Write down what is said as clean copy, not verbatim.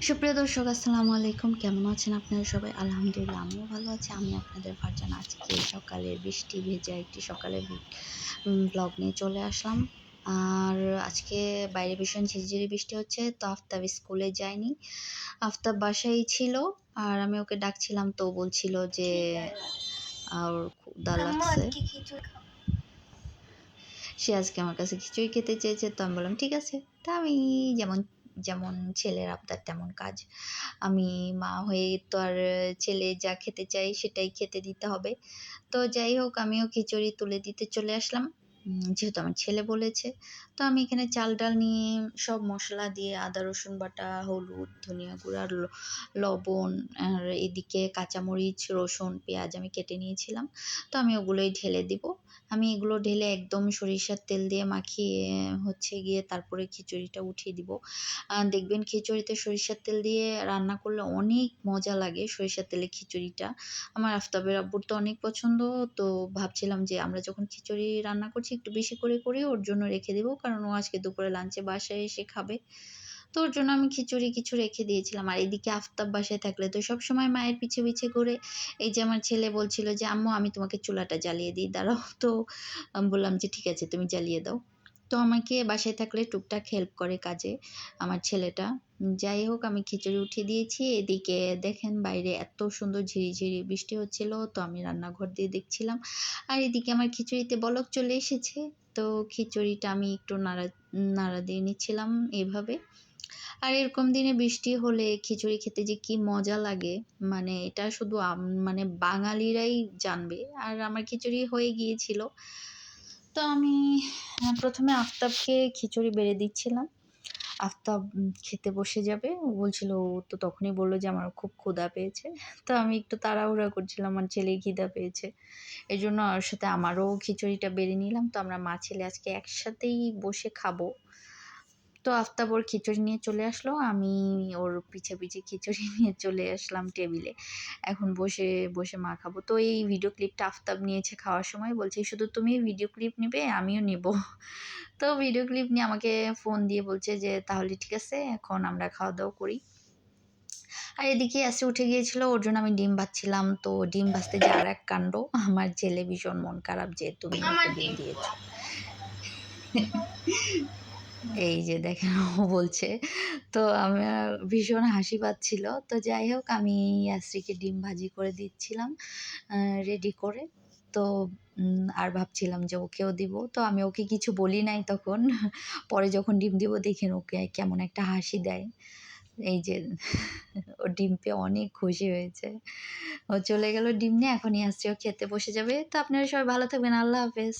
সুপ্রিয় দর্শক আসসালামু আলাইকুম। কেমন আছেন আপনারা সবাই? আলহামদুলিল্লাহ আমিও ভালো আছি। আমি আপনাদের ফারজান আজকে সকালের বৃষ্টি ভেজা একটি সকালের ব্লগ নিয়ে চলে আসলাম। আর আজকে বাইরে ভীষণ ঝিরিঝিরি বৃষ্টি হচ্ছে, তো আফতাব স্কুলে যায়নি। আফতাব বাসায়ই ছিল। আর আমি ওকে ডাকছিলাম, তো বলছিল যে ওর ক্ষুধা লাগছে। সে আজকে আমার কাছে খিচুড়ি খেতে চেয়েছে, তো আমি বললাম ঠিক আছে। তা আমি যেমন যেমন ছেলের আবদার তেমন কাজ। আমি মা হয়ে তো আর ছেলে যা খেতে চাই সেটাই খেতে দিতে হবে। তো যাই হোক, আমিও খিচুড়ি তুলে দিতে চলে আসলাম। যেহেতু আমার ছেলে বলেছে, তো আমি এখানে চাল ডাল নিয়ে সব মশলা দিয়ে আদা রসুন বাটা, হলুদ, ধনিয়া গুঁড়া, লবণ, আর এদিকে কাঁচামরিচ, রসুন, পেঁয়াজ আমি কেটে নিয়েছিলাম। তো আমি ওগুলোই ঢেলে দিব। আমি এগুলো ঢেলে একদম সরিষার তেল দিয়ে মাখিয়ে হচ্ছে গিয়ে তারপরে খিচুড়িটা উঠিয়ে দিব। দেখবেন খিচুড়িতে সরিষার তেল দিয়ে রান্না করলে অনেক মজা লাগে। সরিষার তেলে খিচুড়িটা আমার আফতাবের আব্বুর তো অনেক পছন্দ। তো ভাবছিলাম যে আমরা যখন খিচুড়ি রান্না করছি একটু বেশি করে ওর জন্য রেখে দিব, কারণ ও আজকে দুপুরে লাঞ্চে বাসায় এসে খাবে। তো ওর জন্য আমি খিচুড়ি কিছু রেখে দিয়েছিলাম। আর এদিকে আফতাব বাসায় থাকলে তো সবসময় মায়ের পিছে পিছে ঘুরে। এই যে আমার ছেলে বলছিল যে আম্মু আমি তোমাকে চুলাটা জ্বালিয়ে দিই, দাঁড়াও। তো আমি বললাম যে ঠিক আছে তুমি জ্বালিয়ে দাও। তো আমাকে বাসায় থাকলে টুকটাক হেল্প করে কাজে আমার ছেলেটা। যাই হোক, আমি খিচুড়ি উঠিয়ে দিয়েছি। এদিকে দেখেন বাইরে এত সুন্দর ঝিরিঝিরি বৃষ্টি হচ্ছিল, তো আমি রান্নাঘর দিয়ে দেখছিলাম। আর এদিকে আমার খিচুড়িতে বলক চলে এসেছে। তো খিচুড়িটা আমি একটু নাড়া নাড়া দিয়ে নিচ্ছিলাম এভাবে। আর এরকম দিনে বৃষ্টি হলে খিচুড়ি খেতে যে কি মজা লাগে, মানে এটা শুধু মানে বাঙালিরাই জানবে। আর আমার খিচুড়ি হয়ে গিয়েছিল। তো আমি প্রথমে আফতাবকে খিচুড়ি বেড়ে দিচ্ছিলাম। আফতাব খেতে বসে যাবে। ও বলছিল, ও তো তখনই বলল যে আমার খুব ক্ষুধা পেয়েছে। তো আমি একটু তাড়াহুড়া করছিলাম, আমার ছেলের খিদা পেয়েছে। এজন্য ওর সাথে আমারও খিচুড়িটা বেড়ে নিলাম। তো আমরা মা ছেলে আজকে একসাথেই বসে খাবো। তো আফতাব ওর খিচুড়ি নিয়ে চলে আসলো। আমি ওর পিছে পিছে খিচুড়ি নিয়ে চলে আসলাম টেবিলে। এখন বসে বসে মা খাবো। তো এই ভিডিও ক্লিপটা আফতাব নিয়েছে খাওয়ার সময়। বলছে শুধু তুমি ভিডিও ক্লিপ নিবে, আমিও নিব। তো ভিডিও ক্লিপ নিয়ে আমাকে ফোন দিয়ে বলছে যে তাহলে ঠিক আছে, এখন আমরা খাওয়া দাওয়া করি। আর এদিকে এসে উঠে গিয়েছিল, ওর জন্য আমি ডিম ভাজছিলাম। তো ডিম ভাজতে যে আর এক কাণ্ড, আমার ছেলে ভীষণ মন খারাপ যে তুমি ওকে ডিম দিয়েছো। এই যে দেখেন ও বলছে। তো আমার ভীষণ হাসি পাচ্ছিল। তো যাই হোক, আমি ইয়াসরিকে ডিম ভাজি করে দিচ্ছিলাম রেডি করে। তো আর ভাবছিলাম যে ওকেও দিব। তো আমি ওকে কিছু বলি নাই তখন। পরে যখন ডিম দিব দেখেন ওকে কেমন একটা হাসি দেয়। এই যে ও ডিম পেয়ে অনেক খুশি হয়েছে। ও চলে গেল ডিম নিয়ে, এখন ইয়াসরিও খেতে বসে যাবে। তো আপনারা সবাই ভালো থাকবেন। আল্লাহ হাফেজ।